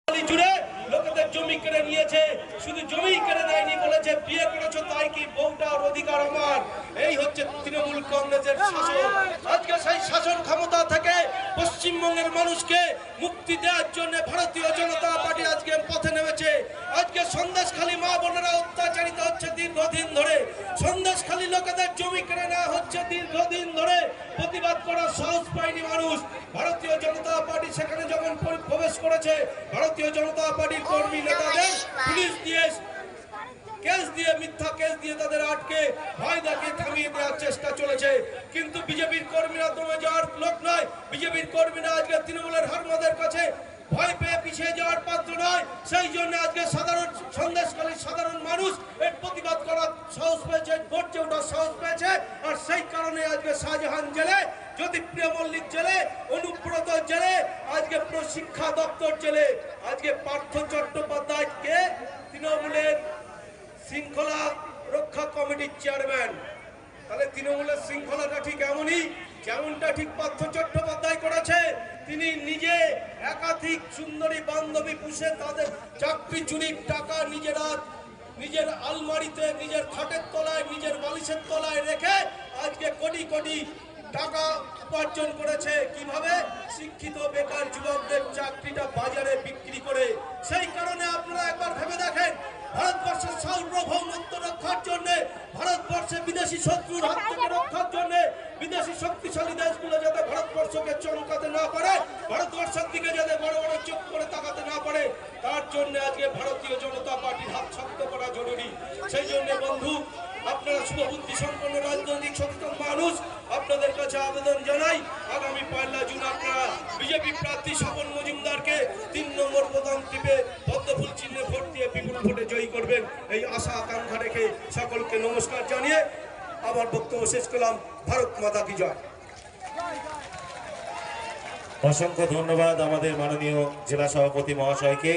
জুড়ে লোকেদের জমি কেড়ে নিয়েছে, শুধু জমি কেড়ে নেয়নি, বলেছে বিয়ে করেছো তাই কি বউটার অধিকার আমার। এই হচ্ছে তৃণমূল কংগ্রেসের শাসন। আজকে সেই শাসন ক্ষমতা থেকে পশ্চিমবঙ্গের মানুষকে মুক্তি দেওয়ার জন্য ভারতীয় জনতা পার্টি আজকে পথে নেমেছে। আজকে সন্দেশখালী মা বোনেরা অত্যাচারিত হচ্ছে দীর্ঘদিন ধরে, সন্দেশখালী লোকেদের জমি কেড়ে নেওয়া হচ্ছে দীর্ঘদিন ধরে। প্রতিবাদ করার সাহস পায়নি মানুষ। ভারতীয় জনতা পার্টি সেখানে যখন প্রবেশ করেছে, ভারতীয় জনতা পার্টির কর্মী নেতাদের পুলিশ দিয়ে কেস দিয়ে, মিথ্যা কেস দিয়ে তাদের আটকে ভয় দেখিয়ে থামিয়ে দেওয়ার চেষ্টা চলেছে। কিন্তু বিজেপির কর্মীরা দমে যাওয়ার লোক নয়। বিজেপির কর্মীরা আজকে তৃণমূলের হারমাদের কাছে ভয় পেয়ে পিছিয়ে যাওয়ার পাত্র নয়। সেই জন্য আজকে সাধারণ সন্দেশখালীর সাধারণ মানুষ এর প্রতিবাদ করার সাহস পেয়েছে, গর্জে ওঠার সাহস পেয়েছে। আর সেই কারণে আজকে শাহজাহান জেলে, জ্যোতিপ্রিয় মল্লিক জেলে, অনুব্রত জেলে, আজকে শিক্ষা দপ্তর জেলে, আজকে পার্থ চট্টোপাধ্যায়কে তৃণমূলের শৃঙ্খলা রক্ষা কমিটির চেয়ারম্যান। তাহলে তৃণমূলের শৃঙ্খলাটা ঠিক এমনই যেমনটা ঠিক পার্থ চট্টোপাধ্যায় করেছে। তিনি নিজে একাধিক সুন্দরী বান্ধবী পুষে তাদের চাকরি চুরির টাকা নিজের আলমারিতে, নিজের খাটের তলায়, নিজের বালিশের তলায় রেখে আজকে কোটি কোটি টাকা উপার্জন করেছে। কিভাবে? শিক্ষিত বেকার যুবকদের চাকরিটা বাজারে বিক্রি করে। সেই কারণে আপনারা একবার ভেবে দেখেন, ভারতবর্ষের সার্বভৌমত্ব রক্ষার জন্য, ভারতবর্ষে বিদেশি শত্রুর হাত থেকে রক্ষার জন্য, বিদেশি শক্তিশালী দেশগুলো যাতে ভারতবর্ষকে চমকাতে না পারে, ভারতবর্ষের দিকে যাতে বড় বড় চোখ করে তাকাতে না পারে, তার জন্য আজকে ভারতীয় জনতা পার্টির হাত শক্ত করা জরুরি। সেই জন্য বন্ধু, আপনারা শুভবুদ্ধি সম্পন্ন রাজনৈতিক সচেতন মানুষ, আপনাদের কাছে আবেদন জানাই, আগামী 1 জুন আপনারা বিজেপি প্রার্থী স্বপন মজুমদারকে 3 নম্বর প্রধান টিপে পদ্মফুল চিহ্নে ভোট দিয়ে বিপুল ভোটে জয়ী করবেন। এই আশা আকাঙ্ক্ষা রেখে সকলকে নমস্কার জানিয়ে আমার বক্তব্য শেষ করলাম। ভারত মাতা কি জয়। অসংখ্য ধন্যবাদ আমাদের মাননীয় জেলা সভাপতি মহাশয়কে।